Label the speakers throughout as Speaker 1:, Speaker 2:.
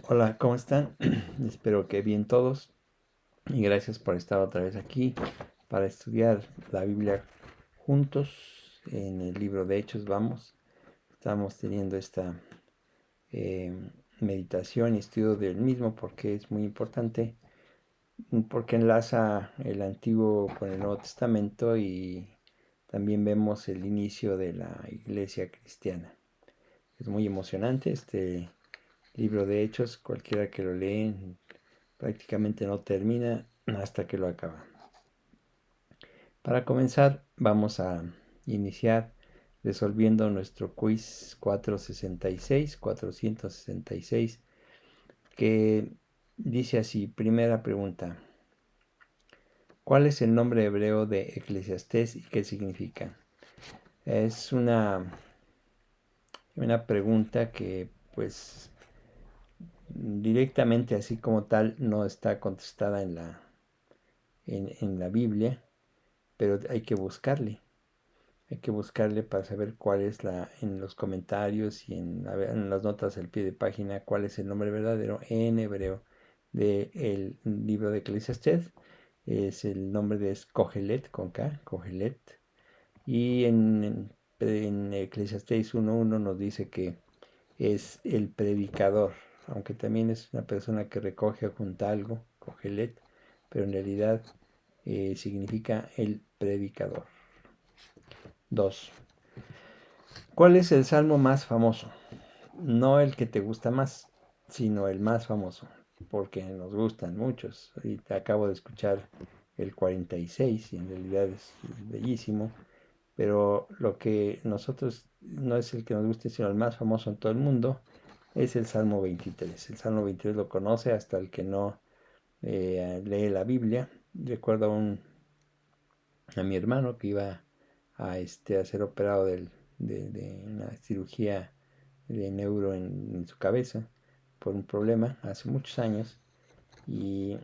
Speaker 1: Hola, ¿cómo están? Espero que bien todos y gracias por estar otra vez aquí para estudiar la Biblia juntos en el libro de Hechos. Estamos teniendo esta eh, meditación y estudio del mismo porque es muy importante, porque enlaza el Antiguo con el Nuevo Testamento y también vemos el inicio de la iglesia cristiana. Es muy emocionante este libro de Hechos, cualquiera que lo lee prácticamente no termina hasta que lo acaba. Para comenzar, vamos a iniciar resolviendo nuestro quiz 466, que dice así, primera pregunta, ¿cuál es el nombre hebreo de Eclesiastés y qué significa? Es una pregunta que pues directamente así como tal no está contestada en la Biblia, pero hay que buscarle. Hay que buscarle para saber cuál es en los comentarios y en las notas al pie de página, cuál es el nombre verdadero en hebreo del libro de Eclesiastés. El nombre de Kohelet, con K, Kohelet. Y en Eclesiastés 1.1 nos dice que es el predicador, aunque también es una persona que recoge o junta algo, Kohelet, pero en realidad significa el predicador. 2. ¿Cuál es el salmo más famoso? No el que te gusta más, sino el más famoso, porque nos gustan muchos. Ahorita acabo de escuchar el 46 y en realidad es bellísimo, pero lo que nosotros no es el que nos guste, sino el más famoso en todo el mundo, es el Salmo 23. El Salmo 23 lo conoce hasta el que no lee la Biblia. Recuerdo a mi hermano que iba a ser operado de una cirugía de neuro en su cabeza por un problema hace muchos años y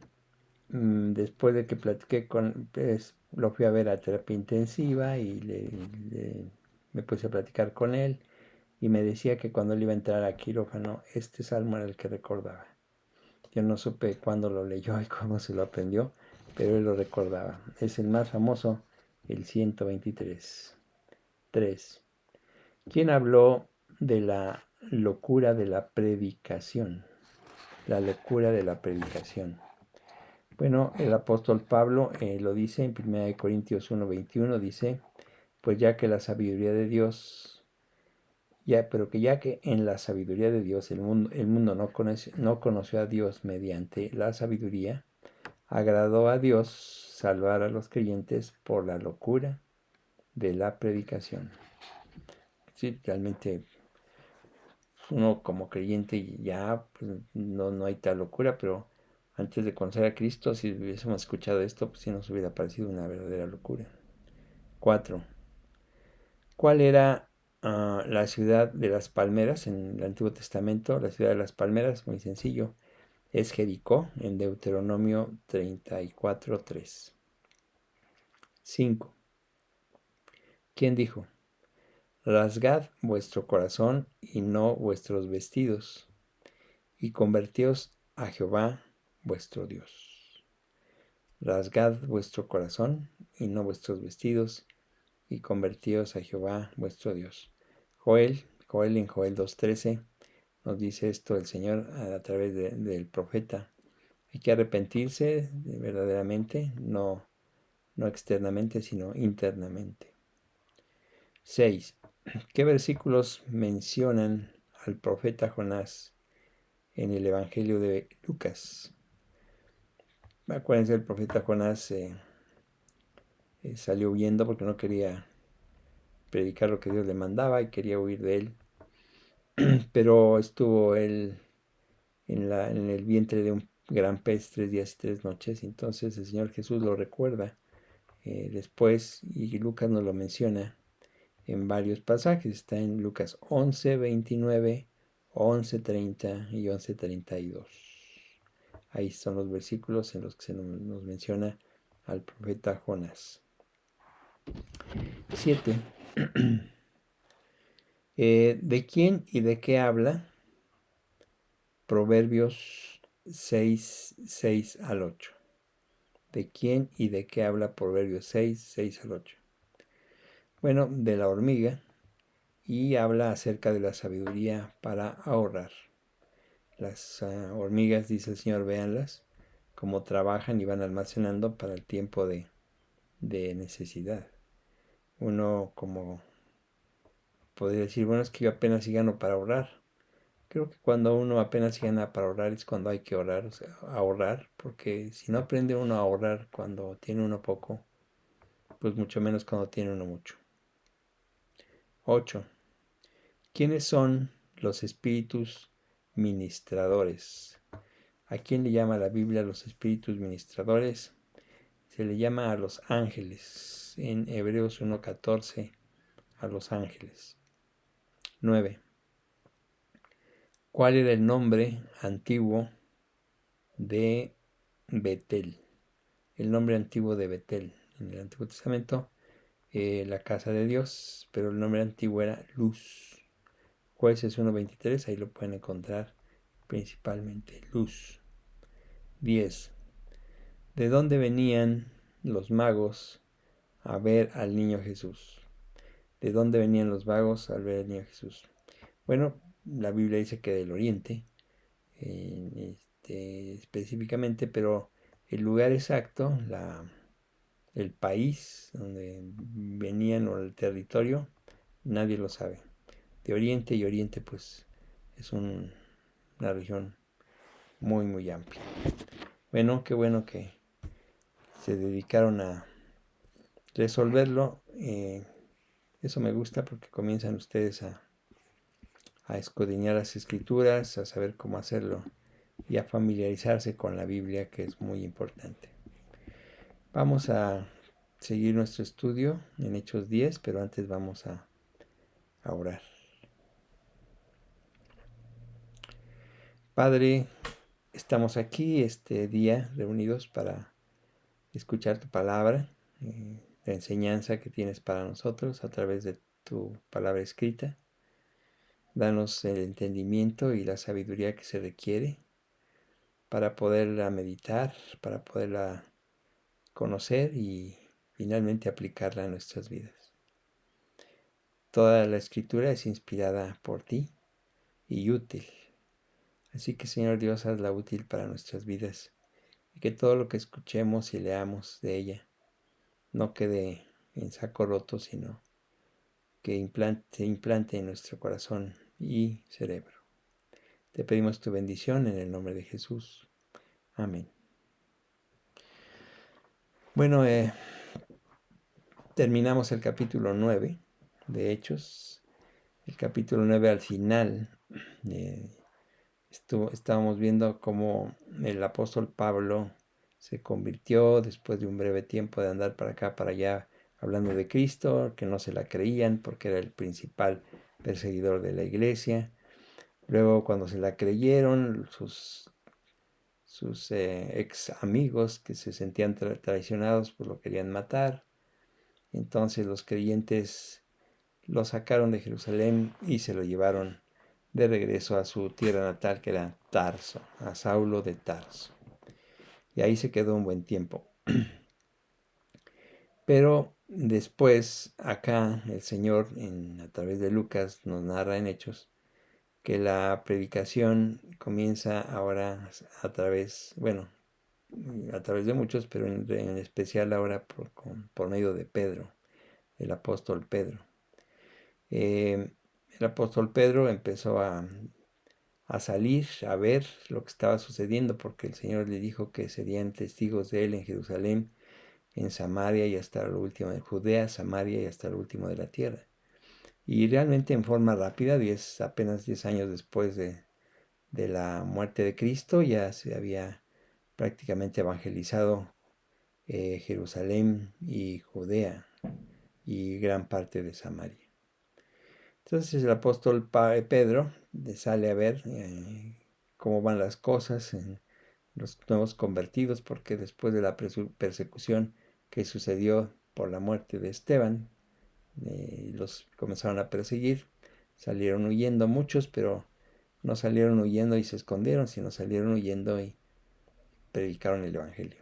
Speaker 1: después de que platiqué pues, lo fui a ver a terapia intensiva y me puse a platicar con él y me decía que cuando él iba a entrar a quirófano este salmo era el que recordaba. Yo no supe cuándo lo leyó y cómo se lo aprendió, pero él lo recordaba. Es el más famoso, el 123. 3. ¿Quién habló de la locura de la predicación? La locura de la predicación. Bueno, el apóstol Pablo lo dice en 1 Corintios 1:21, dice, pues ya que la sabiduría de Dios, pero que ya que en la sabiduría de Dios el mundo no conoció a Dios mediante la sabiduría, agradó a Dios salvar a los creyentes por la locura de la predicación. Sí, realmente uno como creyente ya pues, no hay tal locura, pero antes de conocer a Cristo, si hubiésemos escuchado esto, pues sí nos hubiera parecido una verdadera locura. 4. ¿Cuál era la ciudad de las palmeras en el Antiguo Testamento? La ciudad de las palmeras, muy sencillo, es Jericó en Deuteronomio 34:3. 5. ¿Quién dijo? Rasgad vuestro corazón y no vuestros vestidos, y convertíos a Jehová vuestro Dios. Rasgad vuestro corazón y no vuestros vestidos, y convertíos a Jehová vuestro Dios. Joel en Joel 2:13 nos dice esto el Señor a través del profeta. Hay que arrepentirse verdaderamente, no externamente, sino internamente. 6. ¿Qué versículos mencionan al profeta Jonás en el Evangelio de Lucas? Acuérdense, el profeta Jonás salió huyendo porque no quería predicar lo que Dios le mandaba y quería huir de él. Pero estuvo él en el vientre de un gran pez 3 días y 3 noches. Y entonces el Señor Jesús lo recuerda después y Lucas nos lo menciona en varios pasajes. Está en Lucas 11:29, 11:30 y 11:32. Ahí son los versículos en los que se nos menciona al profeta Jonás. 7. ¿De quién y de qué habla Proverbios 6, al 8. ¿De quién y de qué habla Proverbios 6 al 8? Bueno, de la hormiga, y habla acerca de la sabiduría para ahorrar. Las hormigas, dice el Señor, véanlas, cómo trabajan y van almacenando para el tiempo de necesidad. Uno como podría decir, bueno, es que yo apenas si gano para ahorrar. Creo que cuando uno apenas si gana para ahorrar es cuando hay que ahorrar, o sea, ahorrar, porque si no aprende uno a ahorrar cuando tiene uno poco, pues mucho menos cuando tiene uno mucho. 8. ¿Quiénes son los espíritus ministradores? ¿A quién le llama la Biblia los espíritus ministradores? Se le llama a los ángeles. En Hebreos 1:14, a los ángeles. 9. ¿Cuál era el nombre antiguo de Betel? El nombre antiguo de Betel. En el Antiguo Testamento, la casa de Dios, pero el nombre antiguo era Luz. Jueces 1:23, ahí lo pueden encontrar principalmente. Luz. 10. ¿De dónde venían los magos a ver al niño Jesús? ¿De dónde venían los magos al ver al niño Jesús? Bueno, la Biblia dice que del oriente, específicamente, pero el lugar exacto, el país donde venían o el territorio, nadie lo sabe. De oriente, y oriente pues es una región muy muy amplia. Bueno, qué bueno que se dedicaron a resolverlo. Eso me gusta porque comienzan ustedes a escudriñar las escrituras, a saber cómo hacerlo y a familiarizarse con la Biblia, que es muy importante. Vamos a seguir nuestro estudio en Hechos 10, pero antes vamos a orar. Padre, estamos aquí este día reunidos para escuchar tu palabra, la enseñanza que tienes para nosotros a través de tu palabra escrita. Danos el entendimiento y la sabiduría que se requiere para poderla meditar, para poderla conocer y finalmente aplicarla a nuestras vidas. Toda la escritura es inspirada por ti y útil. Así que, Señor Dios, hazla útil para nuestras vidas y que todo lo que escuchemos y leamos de ella no quede en saco roto, sino que se implante en nuestro corazón y cerebro. Te pedimos tu bendición en el nombre de Jesús. Amén. Bueno, terminamos el capítulo 9 de Hechos. El capítulo 9 al final estábamos viendo cómo el apóstol Pablo se convirtió después de un breve tiempo de andar para acá, para allá, hablando de Cristo, que no se la creían porque era el principal perseguidor de la iglesia. Luego, cuando se la creyeron, sus ex amigos que se sentían traicionados, pues lo querían matar. Entonces los creyentes lo sacaron de Jerusalén y se lo llevaron de regreso a su tierra natal, que era Tarso, a Saulo de Tarso. Y ahí se quedó un buen tiempo. Pero después, acá el Señor, a través de Lucas, nos narra en Hechos que la predicación comienza ahora a través de muchos, pero en especial ahora por medio de Pedro, el apóstol Pedro. El apóstol Pedro empezó a salir, a ver lo que estaba sucediendo, porque el Señor le dijo que serían testigos de él en Jerusalén, en Samaria y hasta lo último de Judea, Samaria y hasta lo último de la tierra. Y realmente en forma rápida, apenas 10 años después de la muerte de Cristo, ya se había prácticamente evangelizado Jerusalén y Judea y gran parte de Samaria. Entonces el apóstol Pedro sale a ver cómo van las cosas en los nuevos convertidos, porque después de la persecución que sucedió por la muerte de Esteban, los comenzaron a perseguir, salieron huyendo muchos, pero no salieron huyendo y se escondieron, sino salieron huyendo y predicaron el Evangelio.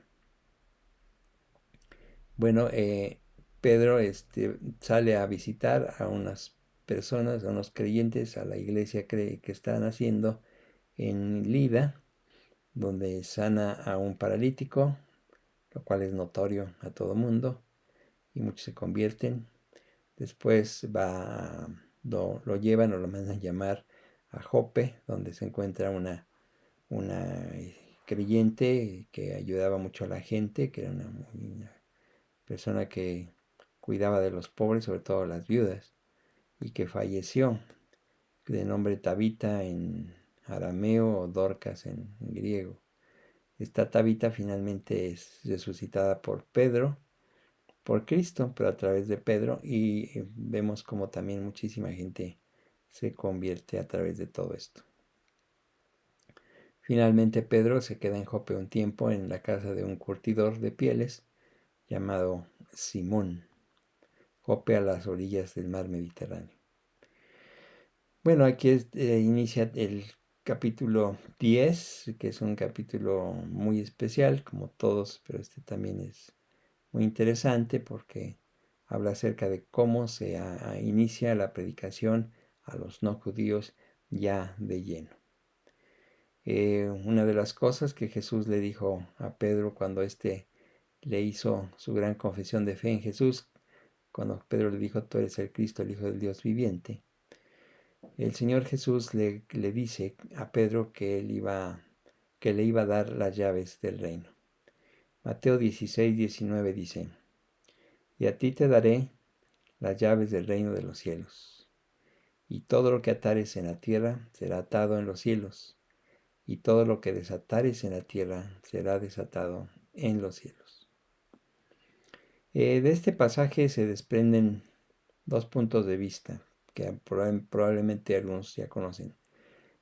Speaker 1: Bueno, Pedro sale a visitar a unas personas, a unos creyentes, a la iglesia que están haciendo en Lida, donde sana a un paralítico, lo cual es notorio a todo mundo, y muchos se convierten. Después lo llevan o lo mandan llamar a Jope, donde se encuentra una creyente que ayudaba mucho a la gente, que era una persona que cuidaba de los pobres, sobre todo las viudas, y que falleció, de nombre Tabita en arameo o Dorcas en griego. Esta Tabita finalmente es resucitada por Pedro, por Cristo, pero a través de Pedro, y vemos como también muchísima gente se convierte a través de todo esto. Finalmente Pedro se queda en Jope un tiempo en la casa de un curtidor de pieles llamado Simón. Jope a las orillas del mar Mediterráneo. Bueno, aquí inicia el capítulo 10, que es un capítulo muy especial, como todos, pero este también es muy interesante porque habla acerca de cómo se inicia la predicación a los no judíos ya de lleno. Una de las cosas que Jesús le dijo a Pedro cuando le hizo su gran confesión de fe en Jesús, cuando Pedro le dijo, tú eres el Cristo, el Hijo del Dios viviente, el Señor Jesús le dice a Pedro que le iba a dar las llaves del reino. Mateo 16:19 dice, y a ti te daré las llaves del reino de los cielos. Y todo lo que atares en la tierra será atado en los cielos, y todo lo que desatares en la tierra será desatado en los cielos. De este pasaje se desprenden dos puntos de vista que probablemente algunos ya conocen.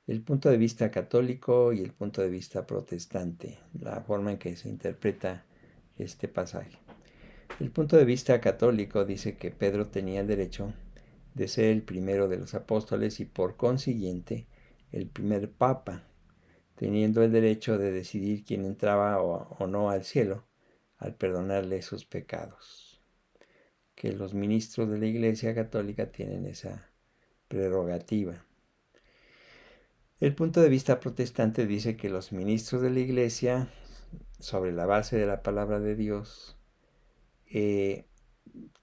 Speaker 1: El punto de vista católico y el punto de vista protestante, la forma en que se interpreta este pasaje. El punto de vista católico dice que Pedro tenía el derecho de ser el primero de los apóstoles y por consiguiente el primer papa, teniendo el derecho de decidir quién entraba o no al cielo al perdonarle sus pecados. Que los ministros de la Iglesia Católica tienen esa prerrogativa. El punto de vista protestante dice que los ministros de la Iglesia, sobre la base de la palabra de Dios,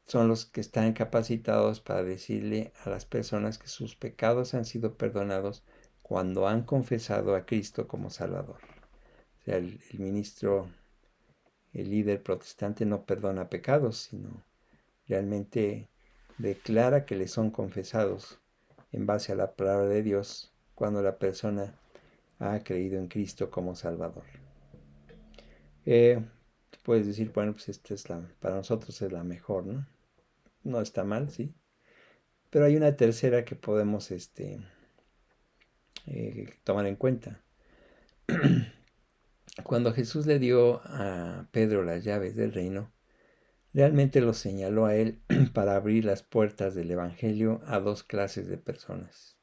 Speaker 1: son los que están capacitados para decirle a las personas que sus pecados han sido perdonados cuando han confesado a Cristo como Salvador. O sea, el ministro, el líder protestante no perdona pecados, sino realmente declara que le son confesados en base a la palabra de Dios cuando la persona ha creído en Cristo como Salvador. Puedes decir, bueno, pues para nosotros es la mejor, ¿no? No está mal, sí. Pero hay una tercera que podemos tomar en cuenta. Cuando Jesús le dio a Pedro las llaves del reino, realmente lo señaló a él para abrir las puertas del Evangelio a dos clases de personas,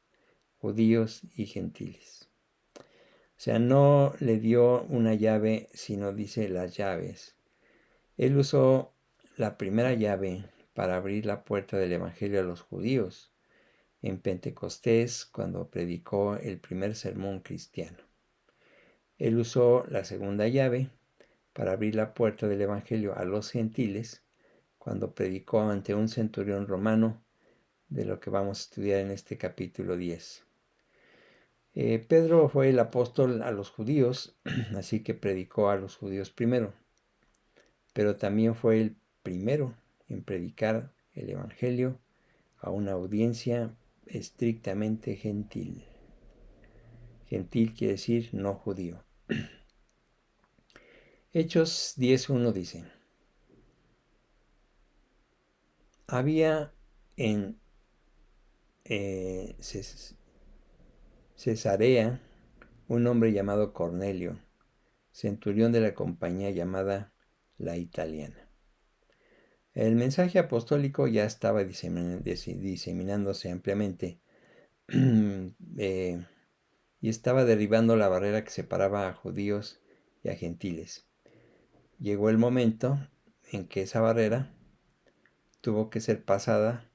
Speaker 1: judíos y gentiles. O sea, no le dio una llave, sino dice las llaves. Él usó la primera llave para abrir la puerta del Evangelio a los judíos en Pentecostés, cuando predicó el primer sermón cristiano. Él usó la segunda llave para abrir la puerta del Evangelio a los gentiles, cuando predicó ante un centurión romano, de lo que vamos a estudiar en este capítulo 10. Pedro fue el apóstol a los judíos, así que predicó a los judíos primero, pero también fue el primero en predicar el Evangelio a una audiencia estrictamente gentil. Gentil quiere decir no judío. Hechos 10:1 dice, había en Cesarea un hombre llamado Cornelio, centurión de la compañía llamada la Italiana. El mensaje apostólico ya estaba diseminándose ampliamente y estaba derribando la barrera que separaba a judíos y a gentiles. Llegó el momento en que esa barrera tuvo que ser pasada,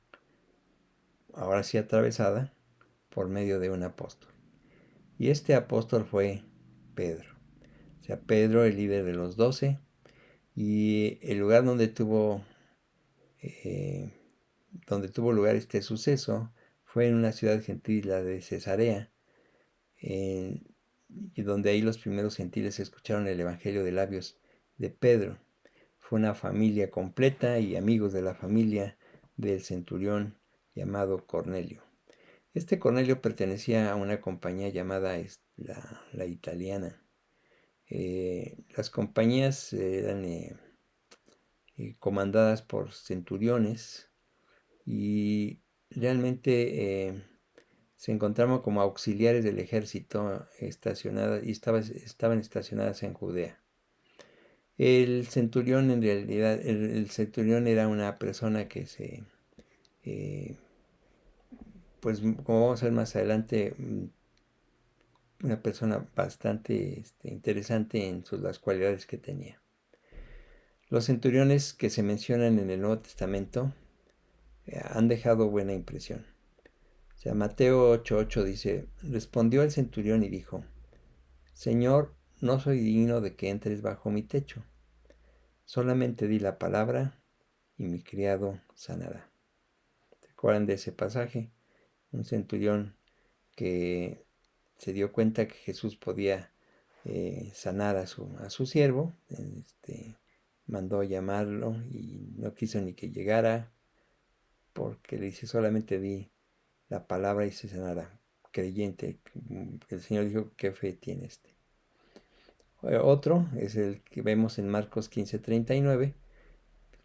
Speaker 1: ahora sí atravesada, por medio de un apóstol. Y este apóstol fue Pedro. O sea, Pedro, el líder de los 12, y el lugar eh, donde tuvo lugar este suceso fue en una ciudad gentil, la de Cesarea, y donde ahí los primeros gentiles escucharon el evangelio de labios de Pedro. Fue una familia completa y amigos de la familia del centurión llamado Cornelio. Este Cornelio pertenecía a una compañía llamada la Italiana. Las compañías eran comandadas por centuriones y realmente se encontraban como auxiliares del ejército estacionadas y estaban estacionadas en Judea. El centurión, en realidad, el centurión era una persona que pues como vamos a ver más adelante, una persona bastante interesante en las cualidades que tenía. Los centuriones que se mencionan en el Nuevo Testamento han dejado buena impresión. O sea, Mateo 8:8 dice, respondió el centurión y dijo, Señor, no soy digno de que entres bajo mi techo. Solamente di la palabra y mi criado sanará. ¿Se acuerdan de ese pasaje? Un centurión que se dio cuenta que Jesús podía sanar a su siervo, mandó llamarlo y no quiso ni que llegara porque le dice solamente di la palabra y se sanará. Creyente, el Señor dijo, ¿qué fe tiene este? Otro es el que vemos en Marcos 15:39,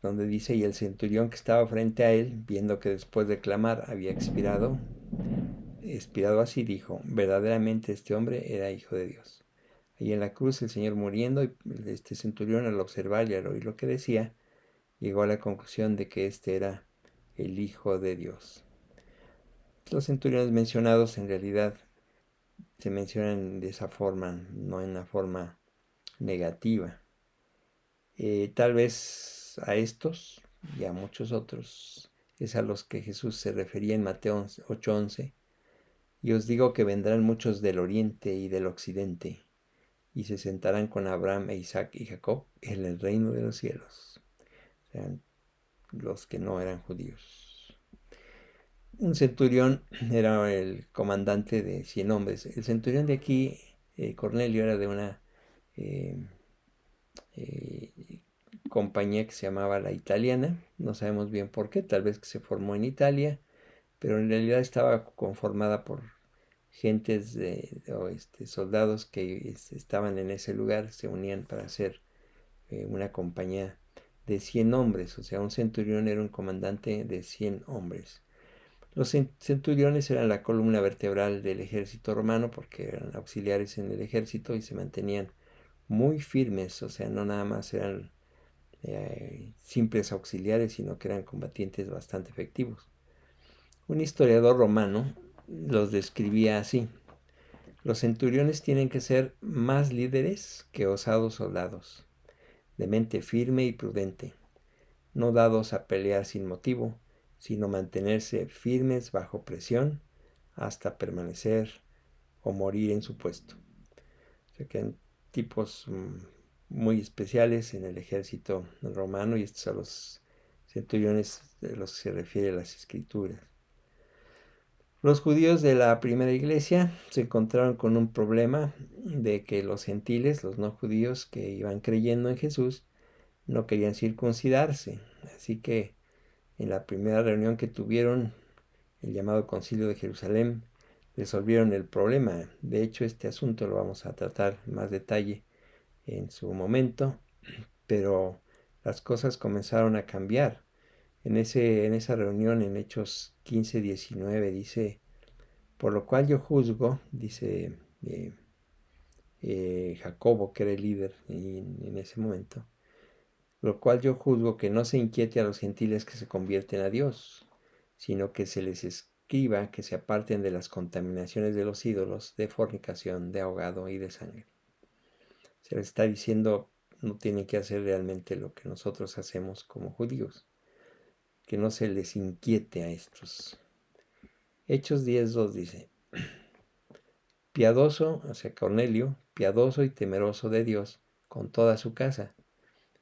Speaker 1: donde dice, y el centurión que estaba frente a él, viendo que después de clamar había expirado así, dijo, verdaderamente este hombre era hijo de Dios. Ahí en la cruz el Señor muriendo, y este centurión al observar y al oír lo que decía, llegó a la conclusión de que este era el Hijo de Dios. Los centuriones mencionados en realidad se mencionan de esa forma, no en una forma negativa. Tal vez a estos y a muchos otros es a los que Jesús se refería en Mateo 8:11. Y os digo que vendrán muchos del oriente y del occidente, y se sentarán con Abraham e Isaac y Jacob en el reino de los cielos. O sea, los que no eran judíos. Un centurión era el comandante de 100 hombres. El centurión de aquí, Cornelio, era de una eh, compañía que se llamaba la Italiana. No sabemos bien por qué, tal vez que se formó en Italia, pero en realidad estaba conformada por gentes soldados que estaban en ese lugar, se unían para hacer una compañía de 100 hombres, o sea, un centurión era un comandante de 100 hombres. Los centuriones eran la columna vertebral del ejército romano porque eran auxiliares en el ejército y se mantenían muy firmes, o sea, no nada más eran simples auxiliares, sino que eran combatientes bastante efectivos. Un historiador romano los describía así. Los centuriones tienen que ser más líderes que osados soldados, de mente firme y prudente, no dados a pelear sin motivo, sino mantenerse firmes bajo presión hasta permanecer o morir en su puesto. O sea que eran tipos muy especiales en el ejército romano y estos son los centuriones de los que se refiere las escrituras. Los judíos de la primera iglesia se encontraron con un problema de que los gentiles, los no judíos que iban creyendo en Jesús, no querían circuncidarse. Así que en la primera reunión que tuvieron, el llamado Concilio de Jerusalén, resolvieron el problema. De hecho, este asunto lo vamos a tratar en más detalle en su momento, pero las cosas comenzaron a cambiar. En esa reunión, en Hechos 15:19, dice, por lo cual yo juzgo, dice Jacobo, que era el líder en ese momento, lo cual yo juzgo que no se inquiete a los gentiles que se convierten a Dios, sino que se les escriba que se aparten de las contaminaciones de los ídolos, de fornicación, de ahogado y de sangre. Se les está diciendo, no tienen que hacer realmente lo que nosotros hacemos como judíos, que no se les inquiete a estos. Hechos 10:2 dice, piadoso, o sea, Cornelio, piadoso y temeroso de Dios, con toda su casa,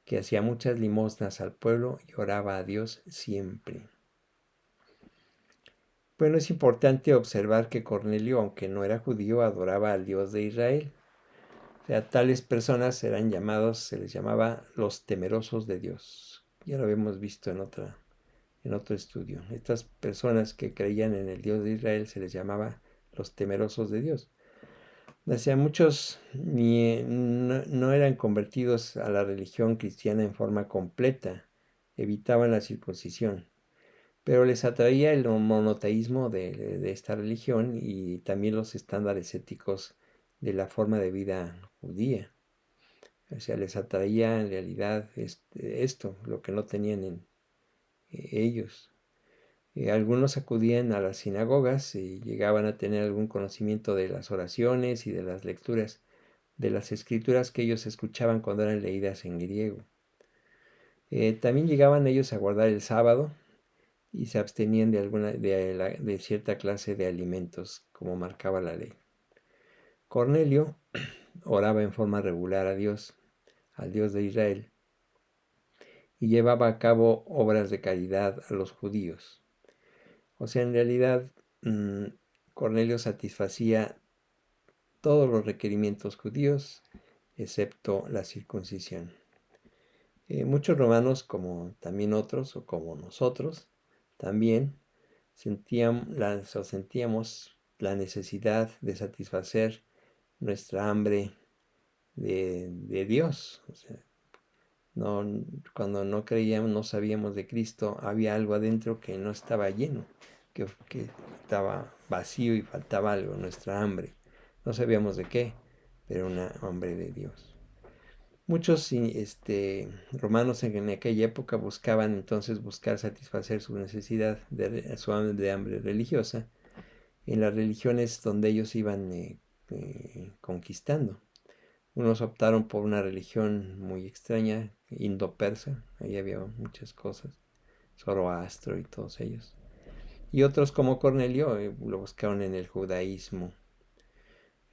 Speaker 1: que hacía muchas limosnas al pueblo y oraba a Dios siempre. Bueno, es importante observar que Cornelio, aunque no era judío, adoraba al Dios de Israel. O sea, tales personas se les llamaba los temerosos de Dios. Ya lo habíamos visto en otro estudio. Estas personas que creían en el Dios de Israel se les llamaba los temerosos de Dios. O sea, muchos no eran convertidos a la religión cristiana en forma completa, evitaban la circuncisión, pero les atraía el monoteísmo de esta religión y también los estándares éticos de la forma de vida judía. O sea, les atraía en realidad esto, lo que no tenían en ellos. Algunos acudían a las sinagogas y llegaban a tener algún conocimiento de las oraciones y de las lecturas de las escrituras que ellos escuchaban cuando eran leídas en griego. También llegaban ellos a guardar el sábado y se abstenían de cierta clase de alimentos, como marcaba la ley. Cornelio oraba en forma regular a Dios, al Dios de Israel, y llevaba a cabo obras de caridad a los judíos. O sea, en realidad, Cornelio satisfacía todos los requerimientos judíos, excepto la circuncisión. Muchos romanos, como también otros, o como nosotros, también sentíamos la necesidad de satisfacer nuestra hambre de Dios. O sea, cuando no creíamos, no sabíamos de Cristo, había algo adentro que no estaba lleno, que estaba vacío y faltaba algo, nuestra hambre. No sabíamos de qué, pero una hambre de Dios. Muchos romanos en aquella época buscaban entonces satisfacer su necesidad su hambre religiosa en las religiones donde ellos iban conquistando. Unos optaron por una religión muy extraña, indo-persa, ahí había muchas cosas, Zoroastro y todos ellos. Y otros como Cornelio lo buscaron en el judaísmo.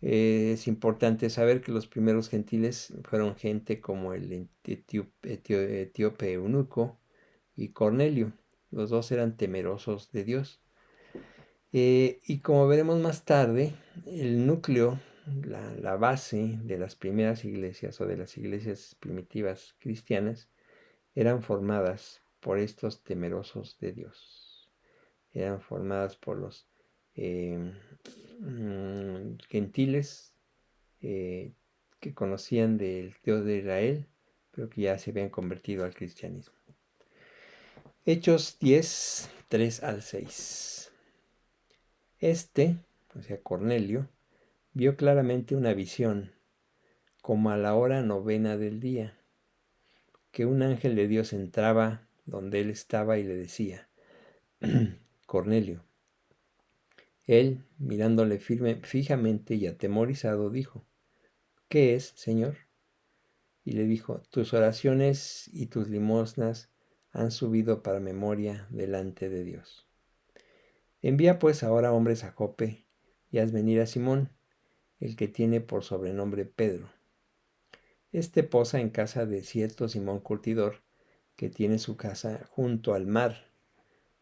Speaker 1: Es importante saber que los primeros gentiles fueron gente como el etíope eunuco y Cornelio. Los dos eran temerosos de Dios. Y como veremos más tarde, el núcleo, la base de las primeras iglesias o de las iglesias primitivas cristianas eran formadas por estos temerosos de Dios. Eran formadas por los gentiles que conocían del Dios de Israel, pero que ya se habían convertido al cristianismo. Hechos 10, 3 al 6. O sea, Cornelio, vio claramente una visión, como a la hora 9 del día, que un ángel de Dios entraba donde él estaba y le decía, Cornelio. Él, mirándole fijamente y atemorizado, dijo, ¿qué es, Señor? Y le dijo, tus oraciones y tus limosnas han subido para memoria delante de Dios. Envía pues ahora hombres a Jope y haz venir a Simón, el que tiene por sobrenombre Pedro. Este posa en casa de cierto Simón Curtidor, que tiene su casa junto al mar.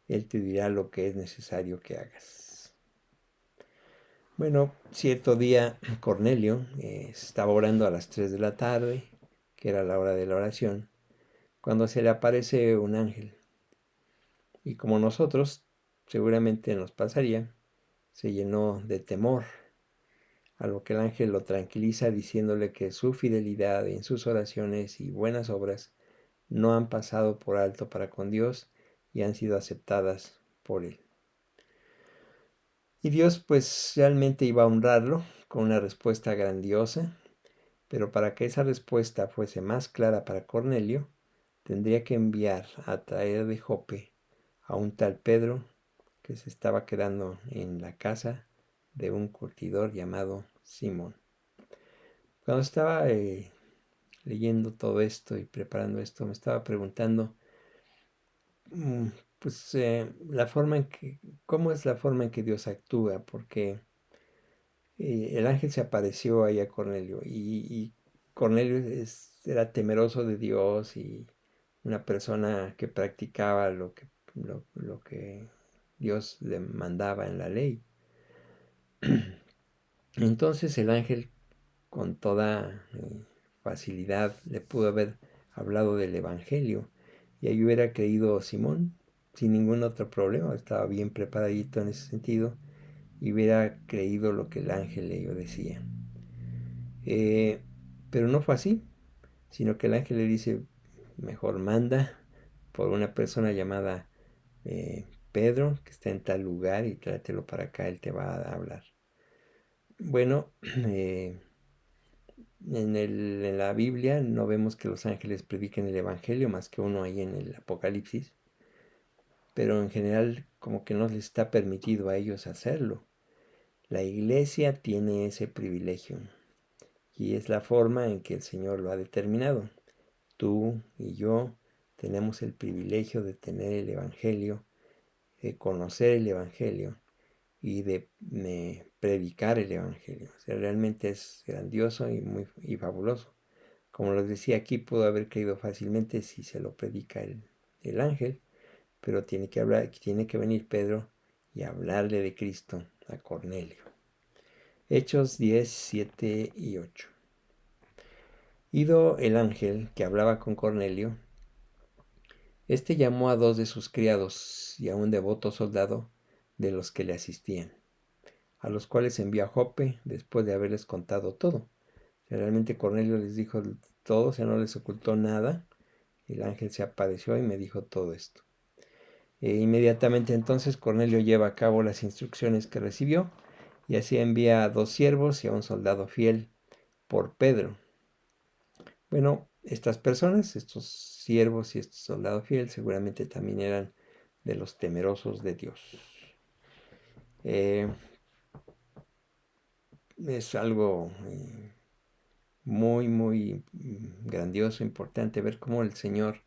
Speaker 1: Él te dirá lo que es necesario que hagas. Bueno, cierto día Cornelio estaba orando a las 3 de la tarde, que era la hora de la oración, cuando se le aparece un ángel. Y como nosotros, seguramente nos pasaría, se llenó de temor, a lo que el ángel lo tranquiliza diciéndole que su fidelidad en sus oraciones y buenas obras no han pasado por alto para con Dios y han sido aceptadas por Él. Y Dios pues realmente iba a honrarlo con una respuesta grandiosa, pero para que esa respuesta fuese más clara para Cornelio, tendría que enviar a traer de Jope a un tal Pedro, que se estaba quedando en la casa de un curtidor llamado Simón. Cuando estaba leyendo todo esto y preparando esto, me estaba preguntando, mm, pues, ¿cómo es la forma en que Dios actúa? Porque el ángel se apareció ahí a Cornelio y Cornelio era temeroso de Dios y una persona que practicaba lo que Dios le mandaba en la ley. Entonces el ángel con toda facilidad le pudo haber hablado del Evangelio y ahí hubiera creído Simón sin ningún otro problema, estaba bien preparadito en ese sentido y hubiera creído lo que el ángel le decía. Pero no fue así, sino que el ángel le dice, mejor manda por una persona llamada Pedro, que está en tal lugar, y tráetelo para acá, él te va a hablar. Bueno, en la Biblia no vemos que los ángeles prediquen el Evangelio, más que uno ahí en el Apocalipsis, pero en general como que no les está permitido a ellos hacerlo. La iglesia tiene ese privilegio y es la forma en que el Señor lo ha determinado. Tú y yo tenemos el privilegio de tener el Evangelio, de conocer el Evangelio y de predicar el Evangelio. O sea, realmente es grandioso y fabuloso. Como les decía, aquí pudo haber creído fácilmente si se lo predica el ángel, pero tiene que venir Pedro y hablarle de Cristo a Cornelio. Hechos 10, 7 y 8. Ido el ángel que hablaba con Cornelio, este llamó a 2 de sus criados y a un devoto soldado de los que le asistían, a los cuales envió a Jope después de haberles contado todo. Realmente Cornelio les dijo todo, o sea, no les ocultó nada. El ángel se apareció y me dijo todo esto. Inmediatamente entonces Cornelio lleva a cabo las instrucciones que recibió y así envía a 2 siervos y a un soldado fiel por Pedro. Bueno, estas personas, estos siervos y este soldado fiel, seguramente también eran de los temerosos de Dios. Es algo muy grandioso, importante ver cómo el Señor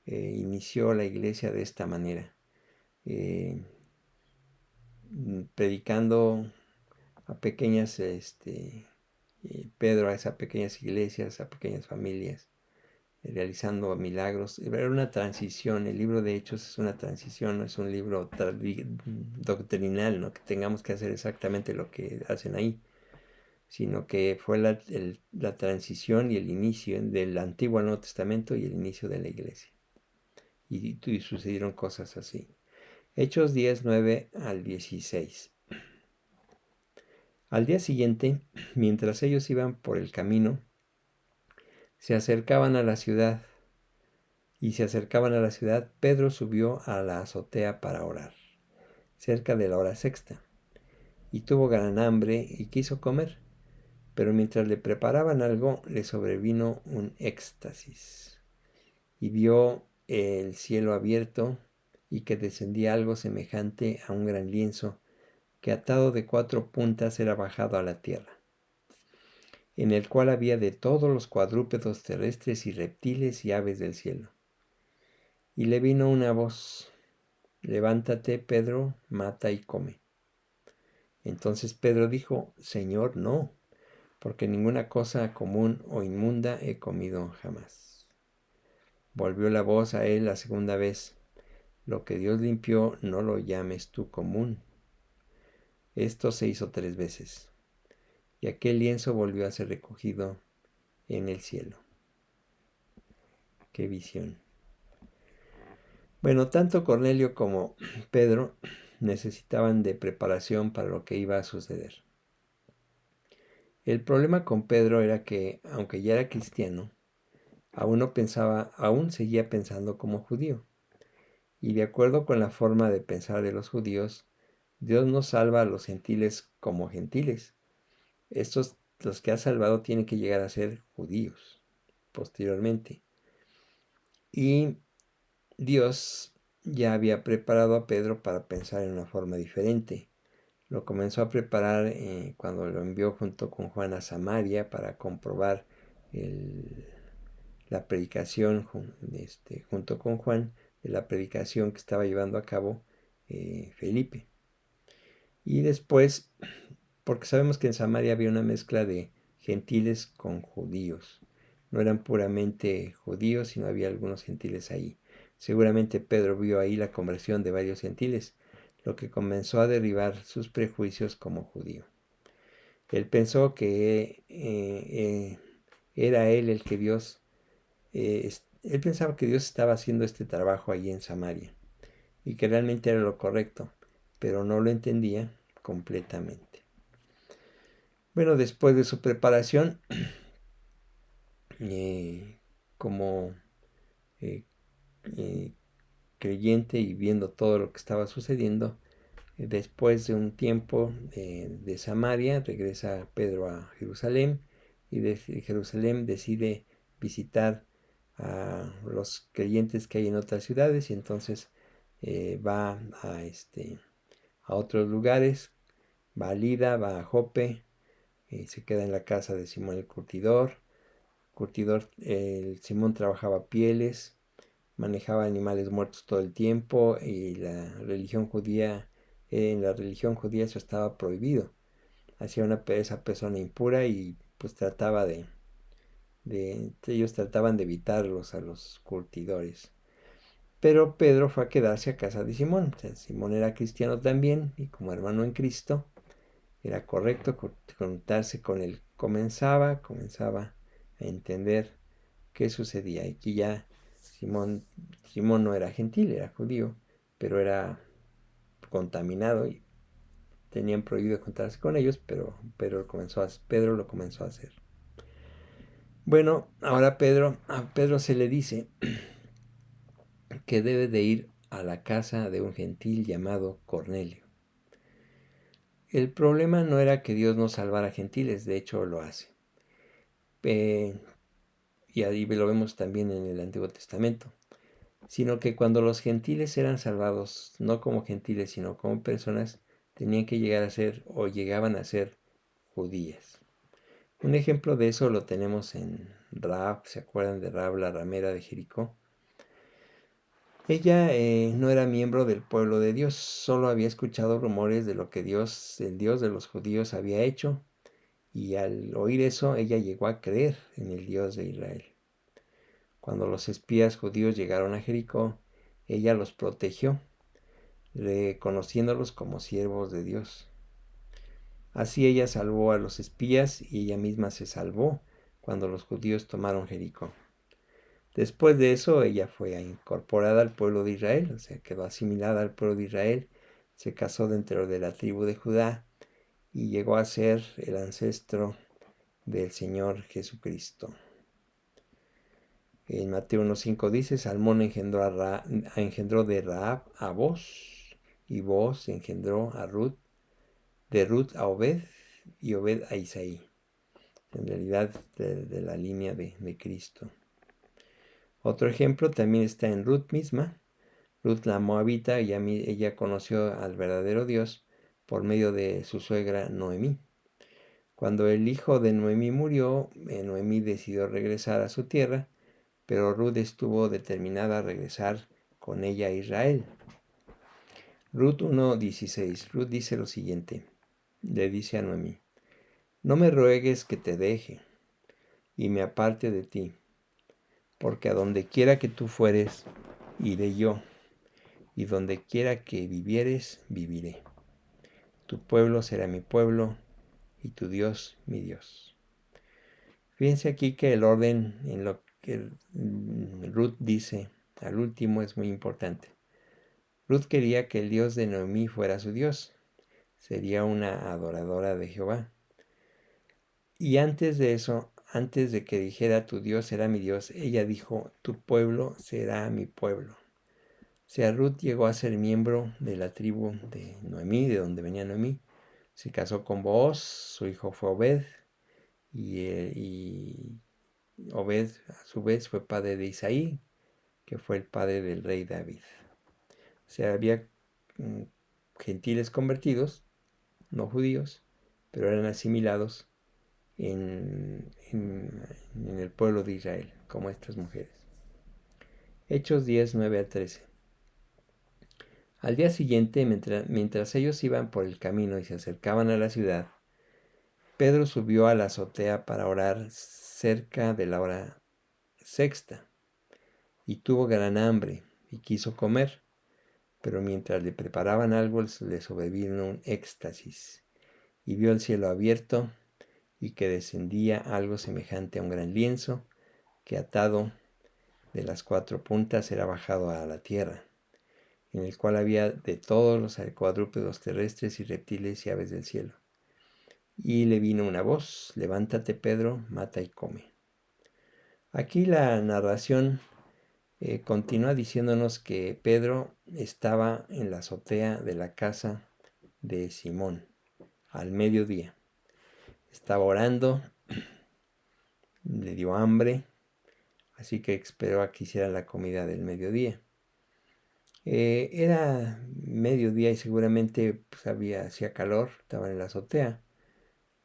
Speaker 1: inició la iglesia de esta manera, predicando a pequeñas, Pedro a esas pequeñas iglesias, a pequeñas familias, realizando milagros. Era una transición, el libro de Hechos es una transición, no es un libro doctrinal, ¿no? Que tengamos que hacer exactamente lo que hacen ahí, sino que fue la transición y el inicio del Antiguo al Nuevo Testamento y el inicio de la iglesia. Y sucedieron cosas así. Hechos 10, 9 al 16. Al día siguiente, mientras ellos iban por el camino, se acercaban a la ciudad. Pedro subió a la azotea para orar, cerca de la hora sexta, y tuvo gran hambre y quiso comer. Pero mientras le preparaban algo, le sobrevino un éxtasis, y vio el cielo abierto y que descendía algo semejante a un gran lienzo, que atado de 4 puntas era bajado a la tierra, en el cual había de todos los cuadrúpedos terrestres y reptiles y aves del cielo. Y le vino una voz: levántate, Pedro, mata y come. Entonces Pedro dijo: Señor, no, porque ninguna cosa común o inmunda he comido jamás. Volvió la voz a él la segunda vez: lo que Dios limpió, no lo llames tú común. Esto se hizo 3 veces, y aquel lienzo volvió a ser recogido en el cielo. ¡Qué visión! Bueno, tanto Cornelio como Pedro necesitaban de preparación para lo que iba a suceder. El problema con Pedro era que, aunque ya era cristiano, aún seguía pensando como judío. Y de acuerdo con la forma de pensar de los judíos, Dios no salva a los gentiles como gentiles. Estos, los que ha salvado, tienen que llegar a ser judíos posteriormente. Y Dios ya había preparado a Pedro para pensar en una forma diferente. Lo comenzó a preparar cuando lo envió junto con Juan a Samaria para comprobar la predicación junto con Juan, de la predicación que estaba llevando a cabo Felipe. Y después, porque sabemos que en Samaria había una mezcla de gentiles con judíos. No eran puramente judíos, sino había algunos gentiles ahí. Seguramente Pedro vio ahí la conversión de varios gentiles, lo que comenzó a derribar sus prejuicios como judío. Él pensó que era él el que Dios, él pensaba que Dios estaba haciendo este trabajo allí en Samaria y que realmente era lo correcto, pero no lo entendía completamente. Bueno, después de su preparación, como eh, eh, creyente y viendo todo lo que estaba sucediendo, después de un tiempo de Samaria, regresa Pedro a Jerusalén y de Jerusalén decide visitar a los creyentes que hay en otras ciudades y entonces va a otros lugares, va a Lida, va a Jope, se queda en la casa de Simón el Curtidor. Simón trabajaba pieles, manejaba animales muertos todo el tiempo y en la religión judía eso estaba prohibido. Hacía esa persona impura y pues ellos trataban de evitarlos a los curtidores. Pero Pedro fue a quedarse a casa de Simón. O sea, Simón era cristiano también y como hermano en Cristo era correcto juntarse con él. Comenzaba a entender qué sucedía. Y aquí ya Simón no era gentil, era judío, pero era contaminado y tenían prohibido juntarse con ellos, pero Pedro lo comenzó a hacer. Bueno, ahora a Pedro se le dice que debe de ir a la casa de un gentil llamado Cornelio. El problema no era que Dios no salvara gentiles, de hecho lo hace. Y ahí lo vemos también en el Antiguo Testamento. Sino que cuando los gentiles eran salvados, no como gentiles, sino como personas, tenían que llegar a ser o llegaban a ser judías. Un ejemplo de eso lo tenemos en Rahab. ¿Se acuerdan de Rahab, la ramera de Jericó? Ella no era miembro del pueblo de Dios, solo había escuchado rumores de lo que el Dios de los judíos había hecho, y al oír eso ella llegó a creer en el Dios de Israel. Cuando los espías judíos llegaron a Jericó, ella los protegió, reconociéndolos como siervos de Dios. Así ella salvó a los espías y ella misma se salvó cuando los judíos tomaron Jericó. Después de eso ella fue incorporada al pueblo de Israel, o sea, quedó asimilada al pueblo de Israel, se casó dentro de la tribu de Judá y llegó a ser el ancestro del Señor Jesucristo. En Mateo 1.5 dice, Salmón engendró de Rahab a Boz, y Boz engendró a Ruth, de Ruth a Obed, y Obed a Isaí. En realidad de la línea de Cristo. Otro ejemplo también está en Ruth misma. Ruth la moabita, ella conoció al verdadero Dios por medio de su suegra Noemí. Cuando el hijo de Noemí murió, Noemí decidió regresar a su tierra, pero Ruth estuvo determinada a regresar con ella a Israel. Ruth 1.16. Ruth dice lo siguiente, le dice a Noemí, no me ruegues que te deje y me aparte de ti, porque a donde quiera que tú fueres, iré yo, y donde quiera que vivieres, viviré. Tu pueblo será mi pueblo, y tu Dios mi Dios. Fíjense aquí que el orden en lo que Ruth dice al último es muy importante. Ruth quería que el Dios de Noemí fuera su Dios. Sería una adoradora de Jehová. Y antes de eso, antes de que dijera tu Dios será mi Dios, ella dijo, tu pueblo será mi pueblo. O sea, Ruth llegó a ser miembro de la tribu de Noemí, de donde venía Noemí. Se casó con Booz, su hijo fue Obed, y Obed a su vez fue padre de Isaí, que fue el padre del rey David. O sea, había gentiles convertidos, no judíos, pero eran asimilados en el pueblo de Israel, como estas mujeres. Hechos 10, 9 a 13. Al día siguiente, mientras ellos iban por el camino y se acercaban a la ciudad, Pedro subió a la azotea para orar cerca de la hora sexta, y tuvo gran hambre, y quiso comer, pero mientras le preparaban algo le sobrevino un éxtasis, y vio el cielo abierto, y que descendía algo semejante a un gran lienzo, que atado de las cuatro puntas era bajado a la tierra, en el cual había de todos los cuadrúpedos terrestres y reptiles y aves del cielo. Y le vino una voz: levántate, Pedro, mata y come. Aquí la narración continúa diciéndonos que Pedro estaba en la azotea de la casa de Simón al mediodía. Estaba orando, le dio hambre, así que esperó a que hiciera la comida del mediodía. Era mediodía y seguramente pues, hacía calor, estaba en la azotea.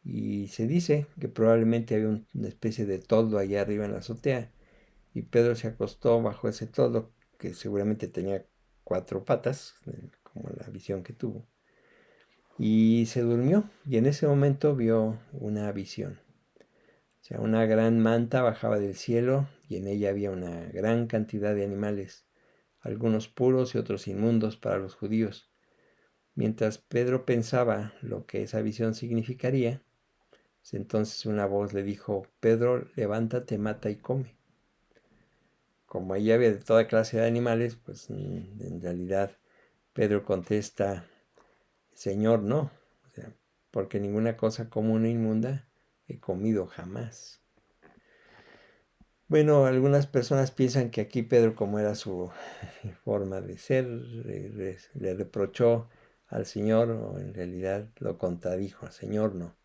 Speaker 1: Y se dice que probablemente había una especie de toldo allá arriba en la azotea. Y Pedro se acostó bajo ese toldo, que seguramente tenía cuatro patas, como la visión que tuvo. Y se durmió. Y en ese momento vio una visión. O sea, una gran manta bajaba del cielo y en ella había una gran cantidad de animales, algunos puros y otros inmundos para los judíos. Mientras Pedro pensaba lo que esa visión significaría, entonces una voz le dijo: Pedro, levántate, mata y come. Como ahí había de toda clase de animales, pues en realidad Pedro contesta: Señor, no, o sea, porque ninguna cosa común e inmunda he comido jamás. Bueno, algunas personas piensan que aquí Pedro, como era su forma de ser, le reprochó al Señor, o en realidad lo contradijo: Señor, no.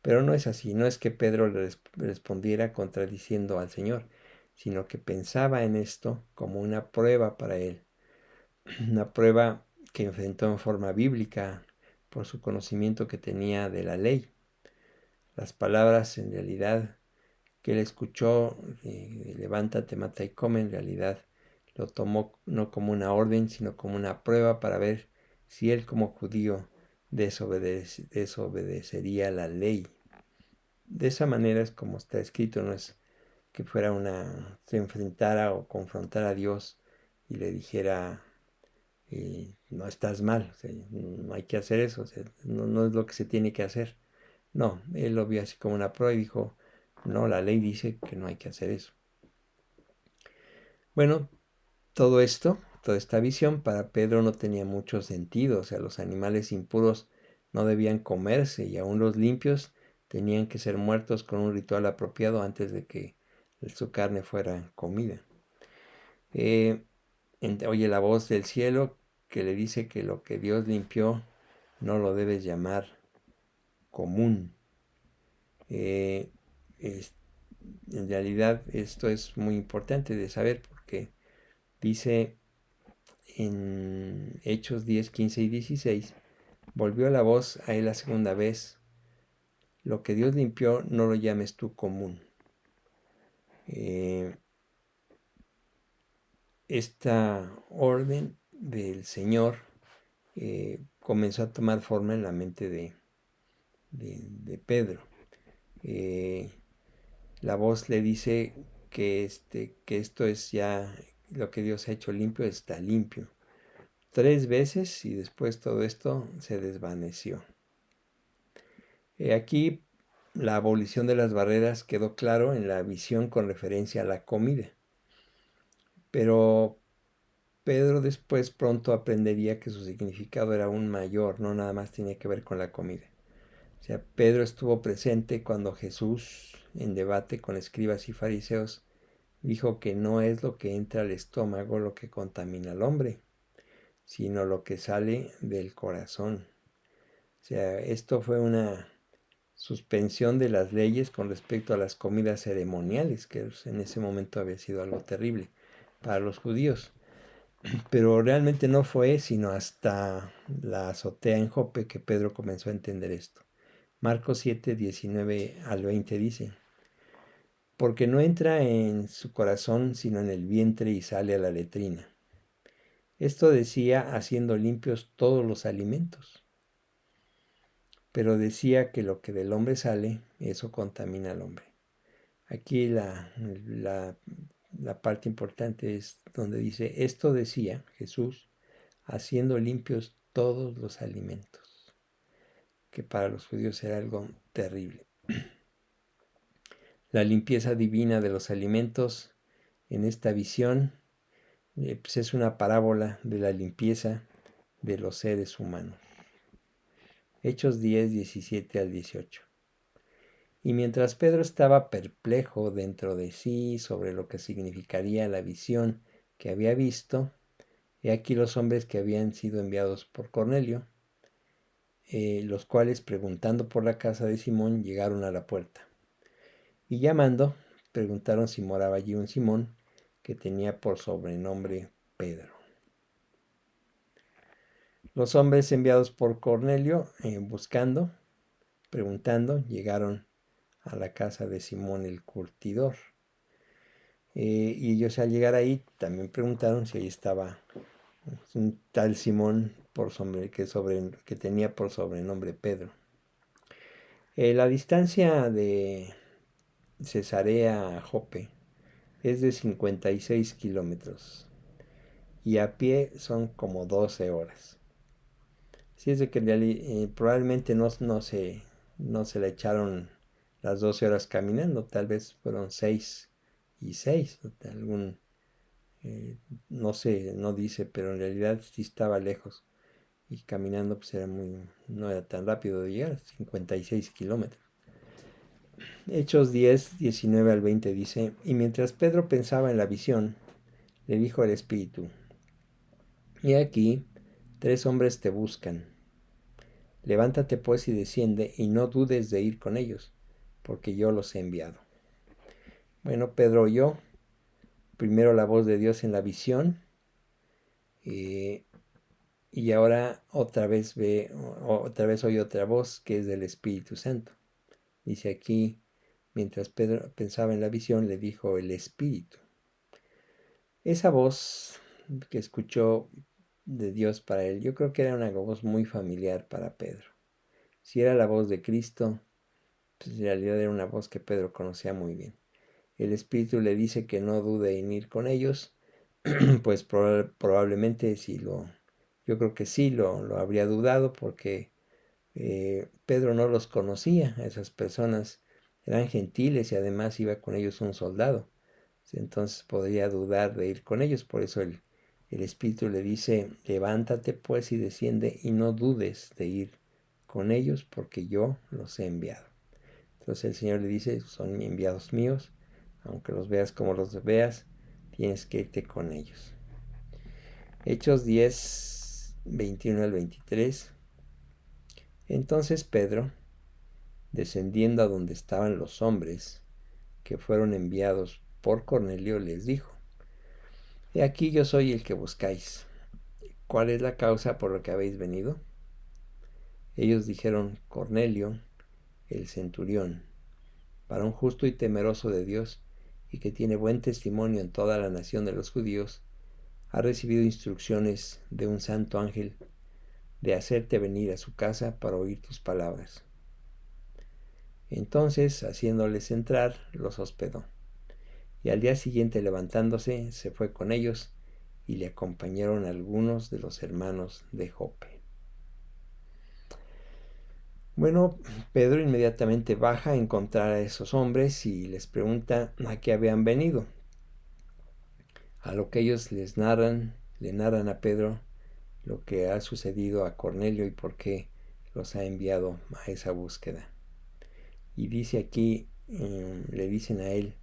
Speaker 1: Pero no es así, no es que Pedro le respondiera contradiciendo al Señor, sino que pensaba en esto como una prueba para él, una prueba que enfrentó en forma bíblica por su conocimiento que tenía de la ley. Las palabras en realidad que él escuchó, levántate, mata y come, en realidad lo tomó no como una orden, sino como una prueba para ver si él como judío desobedecería la ley. De esa manera es como está escrito, no es que se enfrentara o confrontara a Dios y le dijera: no estás mal, o sea, no hay que hacer eso, o sea, no es lo que se tiene que hacer. No, él lo vio así como una prueba y dijo: no, la ley dice que no hay que hacer eso. Bueno, todo esto, toda esta visión para Pedro no tenía mucho sentido. O sea, los animales impuros no debían comerse, y aún los limpios tenían que ser muertos con un ritual apropiado antes de que su carne fuera comida. Oye la voz del cielo que le dice que lo que Dios limpió no lo debes llamar común. Eh, es- en realidad esto es muy importante de saber, porque dice en Hechos 10, 15 y 16: volvió la voz a él la segunda vez: lo que Dios limpió no lo llames tú común. Esta orden del Señor comenzó a tomar forma en la mente de Pedro. La voz le dice que esto es ya lo que Dios ha hecho limpio, está limpio. 3 veces y después todo esto se desvaneció. Aquí la abolición de las barreras quedó claro en la visión con referencia a la comida. Pero Pedro después pronto aprendería que su significado era aún mayor, no nada más tenía que ver con la comida. O sea, Pedro estuvo presente cuando Jesús, en debate con escribas y fariseos, dijo que no es lo que entra al estómago lo que contamina al hombre, sino lo que sale del corazón. O sea, esto fue una suspensión de las leyes con respecto a las comidas ceremoniales, que en ese momento había sido algo terrible para los judíos. Pero realmente no fue sino hasta la azotea en Jope que Pedro comenzó a entender esto. Marcos 7, 19 al 20 dice, porque no entra en su corazón sino en el vientre y sale a la letrina. Esto decía haciendo limpios todos los alimentos. Pero decía que lo que del hombre sale, eso contamina al hombre. Aquí la parte importante es donde dice, esto decía Jesús, haciendo limpios todos los alimentos, que para los judíos era algo terrible. La limpieza divina de los alimentos en esta visión pues es una parábola de la limpieza de los seres humanos. Hechos 10, 17 al 18. Y mientras Pedro estaba perplejo dentro de sí sobre lo que significaría la visión que había visto, he aquí los hombres que habían sido enviados por Cornelio, los cuales preguntando por la casa de Simón llegaron a la puerta. Y llamando, preguntaron si moraba allí un Simón que tenía por sobrenombre Pedro. Los hombres enviados por Cornelio, preguntando, llegaron a la casa de Simón el curtidor. Y ellos al llegar ahí también preguntaron si ahí estaba un tal Simón que tenía por sobrenombre Pedro. La distancia de Cesarea a Jope es de 56 kilómetros y a pie son como 12 horas. Si es de que probablemente no se la echaron las 12 horas caminando, tal vez fueron 6 y 6, no sé, no dice, pero en realidad sí estaba lejos y caminando pues no era tan rápido de llegar, 56 kilómetros. Hechos 10, 19 al 20 dice, y mientras Pedro pensaba en la visión, le dijo el Espíritu, y aquí 3 hombres te buscan. Levántate pues y desciende, y no dudes de ir con ellos, porque yo los he enviado. Bueno, Pedro oyó primero la voz de Dios en la visión, y ahora otra vez oye otra voz que es del Espíritu Santo. Dice aquí, mientras Pedro pensaba en la visión, le dijo el Espíritu. Esa voz que escuchó de Dios para él, yo creo que era una voz muy familiar para Pedro. Si era la voz de Cristo, pues en realidad era una voz que Pedro conocía muy bien. El Espíritu le dice que no dude en ir con ellos, pues probablemente yo creo que sí lo habría dudado porque Pedro no los conocía, a esas personas eran gentiles y además iba con ellos un soldado. Entonces podría dudar de ir con ellos, por eso el Espíritu le dice, levántate pues y desciende y no dudes de ir con ellos porque yo los he enviado. Entonces el Señor le dice, son enviados míos, aunque los veas como los veas, tienes que irte con ellos. Hechos 10, 21 al 23. Entonces Pedro, descendiendo a donde estaban los hombres que fueron enviados por Cornelio, les dijo, he aquí yo soy el que buscáis. ¿Cuál es la causa por la que habéis venido? Ellos dijeron, Cornelio, el centurión, varón justo y temeroso de Dios, y que tiene buen testimonio en toda la nación de los judíos, ha recibido instrucciones de un santo ángel de hacerte venir a su casa para oír tus palabras. Entonces, haciéndoles entrar, los hospedó. Y al día siguiente, levantándose, se fue con ellos, y le acompañaron algunos de los hermanos de Jope. Bueno, Pedro inmediatamente baja a encontrar a esos hombres y les pregunta a qué habían venido. A lo que ellos le narran a Pedro lo que ha sucedido a Cornelio y por qué los ha enviado a esa búsqueda. Y dice aquí, le dicen a él,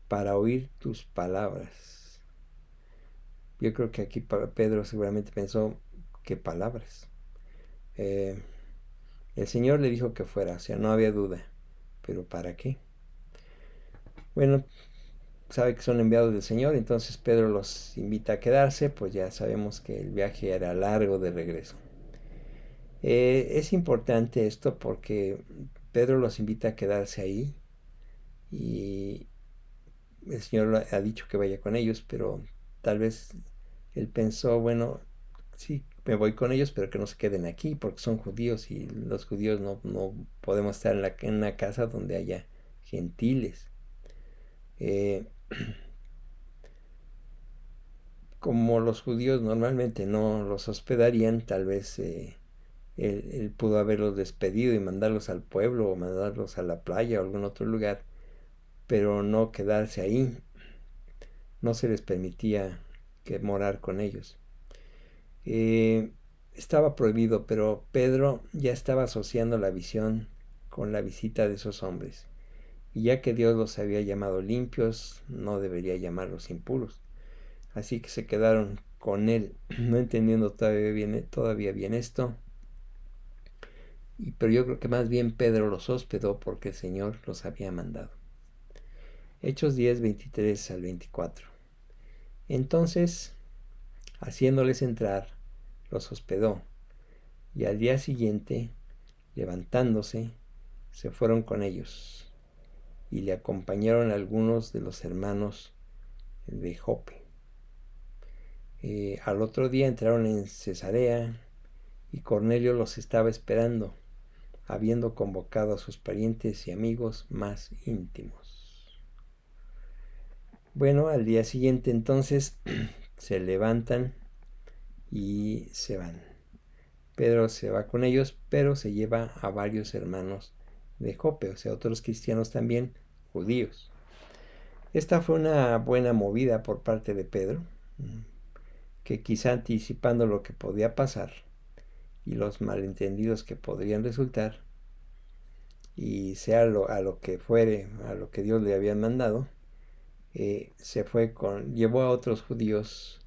Speaker 1: para oír tus palabras. Yo creo que aquí Pedro seguramente pensó, ¿qué palabras? El Señor le dijo que fuera, o sea, no había duda. ¿Pero para qué? Bueno, sabe que son enviados del Señor, entonces Pedro los invita a quedarse, pues ya sabemos que el viaje era largo de regreso. Es importante esto porque Pedro los invita a quedarse ahí y el Señor ha dicho que vaya con ellos, pero tal vez él pensó, bueno, sí, me voy con ellos, pero que no se queden aquí porque son judíos y los judíos no podemos estar en una casa donde haya gentiles. Eh, como los judíos normalmente no los hospedarían, tal vez él pudo haberlos despedido y mandarlos al pueblo o mandarlos a la playa o algún otro lugar, pero no quedarse ahí. No se les permitía que morar con ellos. Eh, Estaba prohibido, pero Pedro ya estaba asociando la visión con la visita de esos hombres. Y ya que Dios los había llamado limpios, no debería llamarlos impuros. Así que se quedaron con él, no entendiendo todavía bien esto. Pero yo creo que más bien Pedro los hospedó porque el Señor los había mandado. Hechos 10, 23 al 24. Entonces, haciéndoles entrar, los hospedó, y al día siguiente, levantándose, se fueron con ellos, y le acompañaron algunos de los hermanos de Jope. Al otro día entraron en Cesarea, y Cornelio los estaba esperando, habiendo convocado a sus parientes y amigos más íntimos. Bueno, al día siguiente entonces se levantan y se van. Pedro se va con ellos, pero se lleva a varios hermanos de Jope, o sea, otros cristianos también, judíos. Esta fue una buena movida por parte de Pedro, que quizá anticipando lo que podía pasar y los malentendidos que podrían resultar, y sea a lo que fuere, a lo que Dios le había mandado, llevó a otros judíos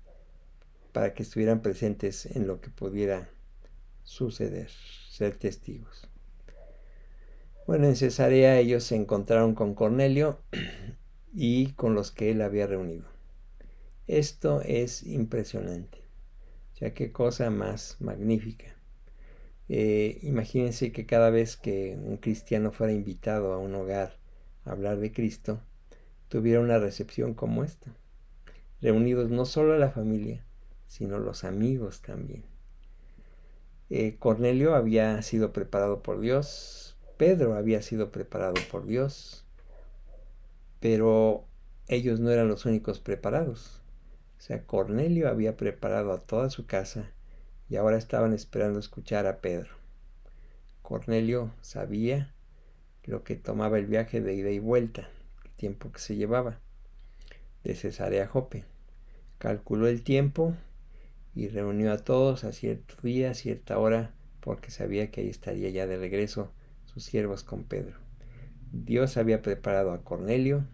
Speaker 1: para que estuvieran presentes en lo que pudiera suceder, ser testigos. Bueno, en Cesarea ellos se encontraron con Cornelio y con los que él había reunido. Esto es impresionante. O sea, qué cosa más magnífica. Imagínense que cada vez que un cristiano fuera invitado a un hogar a hablar de Cristo, tuviera una recepción como esta. Reunidos no solo la familia, sino los amigos también. Cornelio había sido preparado por Dios, Pedro había sido preparado por Dios, pero ellos no eran los únicos preparados. O sea, Cornelio había preparado a toda su casa y ahora estaban esperando escuchar a Pedro. Cornelio sabía lo que tomaba el viaje de ida y vuelta, el tiempo que se llevaba, de Cesarea a Jope. Calculó el tiempo y reunió a todos a cierto día, a cierta hora, porque sabía que ahí estaría ya de regreso sus siervos con Pedro. Dios había preparado a Cornelio,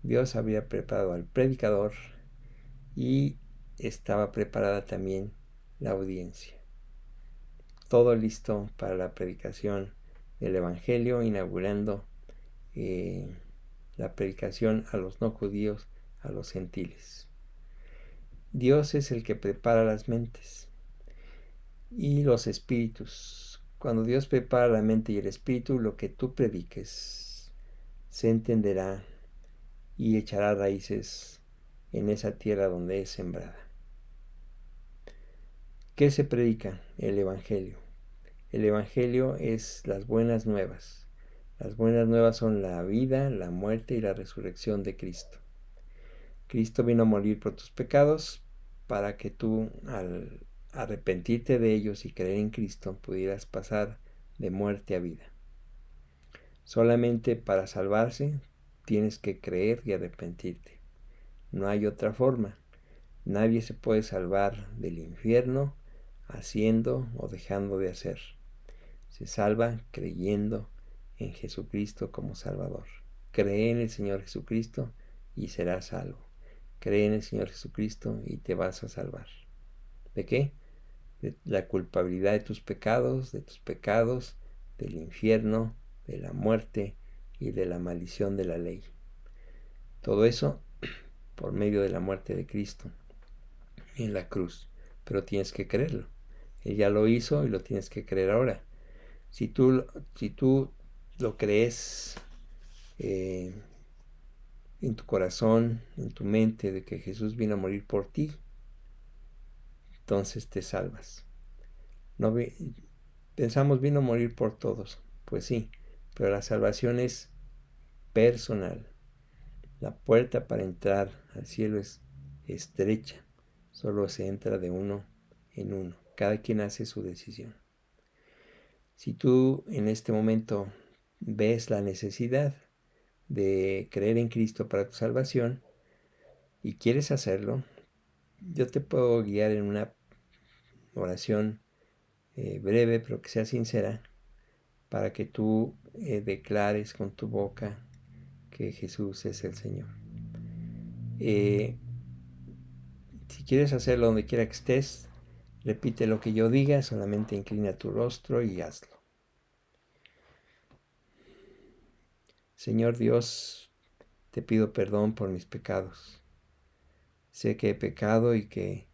Speaker 1: Dios había preparado al predicador y estaba preparada también la audiencia. Todo listo para la predicación del Evangelio, inaugurando la predicación a los no judíos, a los gentiles. Dios es el que prepara las mentes y los espíritus. Cuando Dios prepara la mente y el espíritu, lo que tú prediques se entenderá y echará raíces en esa tierra donde es sembrada. ¿Qué se predica? El Evangelio. El Evangelio es las buenas nuevas. Las buenas nuevas son la vida, la muerte y la resurrección de Cristo. Cristo vino a morir por tus pecados para que tú, al arrepentirte de ellos y creer en Cristo, pudieras pasar de muerte a vida. Solamente para salvarse tienes que creer y arrepentirte. No hay otra forma. Nadie se puede salvar del infierno haciendo o dejando de hacer. Se salva creyendo en Jesucristo como Salvador. Cree en el Señor Jesucristo y serás salvo. Cree en el Señor Jesucristo y te vas a salvar. ¿De qué? De la culpabilidad de tus pecados, del infierno, de la muerte y de la maldición de la ley. Todo eso por medio de la muerte de Cristo en la cruz. Pero tienes que creerlo. Él ya lo hizo y lo tienes que creer ahora. Si tú lo crees en tu corazón, en tu mente, de que Jesús vino a morir por ti, entonces te salvas. No pensamos vino a morir por todos. Pues sí, pero la salvación es personal. La puerta para entrar al cielo es estrecha. Solo se entra de uno en uno. Cada quien hace su decisión. Si tú en este momento ves la necesidad de creer en Cristo para tu salvación y quieres hacerlo, yo te puedo guiar en una oración breve, pero que sea sincera, para que tú declares con tu boca que Jesús es el Señor. Si quieres hacerlo donde quiera que estés, repite lo que yo diga, solamente inclina tu rostro y hazlo. Señor Dios, te pido perdón por mis pecados. Sé que he pecado y que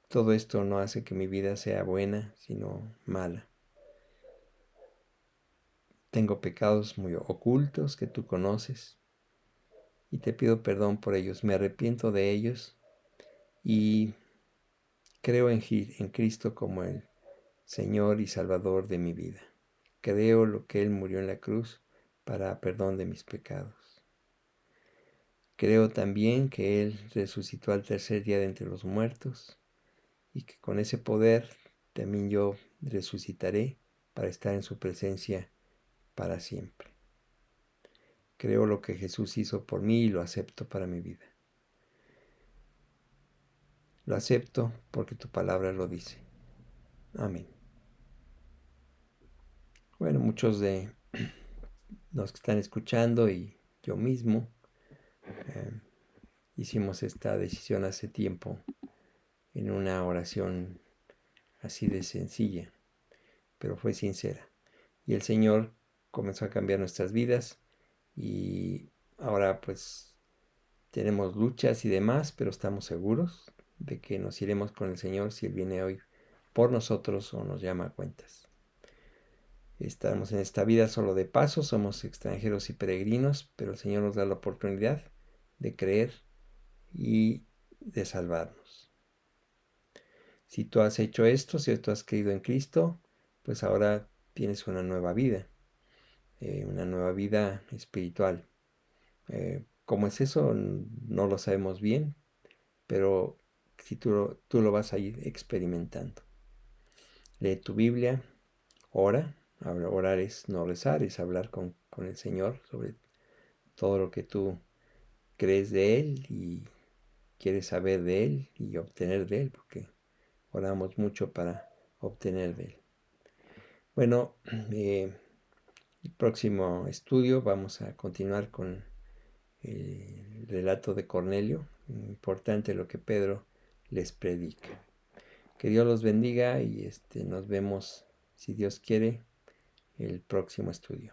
Speaker 1: todo esto no hace que mi vida sea buena, sino mala. Tengo pecados muy ocultos que tú conoces y te pido perdón por ellos. Me arrepiento de ellos y creo en Cristo como el Señor y Salvador de mi vida. Creo lo que Él murió en la cruz para perdón de mis pecados. Creo también que Él resucitó al tercer día de entre los muertos y que con ese poder también yo resucitaré para estar en su presencia para siempre. Creo lo que Jesús hizo por mí y lo acepto para mi vida. Lo acepto porque tu palabra lo dice. Amén. Bueno, muchos de los que están escuchando y yo mismo hicimos esta decisión hace tiempo en una oración así de sencilla, pero fue sincera. Y el Señor comenzó a cambiar nuestras vidas y ahora pues tenemos luchas y demás, pero estamos seguros de que nos iremos con el Señor si Él viene hoy por nosotros o nos llama a cuentas. Estamos en esta vida solo de paso, somos extranjeros y peregrinos, pero el Señor nos da la oportunidad de creer y de salvarnos. Si tú has hecho esto, si tú has creído en Cristo, pues ahora tienes una nueva vida espiritual. ¿Cómo es eso? No lo sabemos bien, pero si tú lo vas a ir experimentando. Lee tu Biblia, ora. Orar es no rezar, es hablar con el Señor sobre todo lo que tú crees de Él y quieres saber de Él y obtener de Él, porque oramos mucho para obtener de Él. Bueno, el próximo estudio vamos a continuar con el relato de Cornelio. Importante lo que Pedro les predica. Que Dios los bendiga y nos vemos, si Dios quiere, el próximo estudio.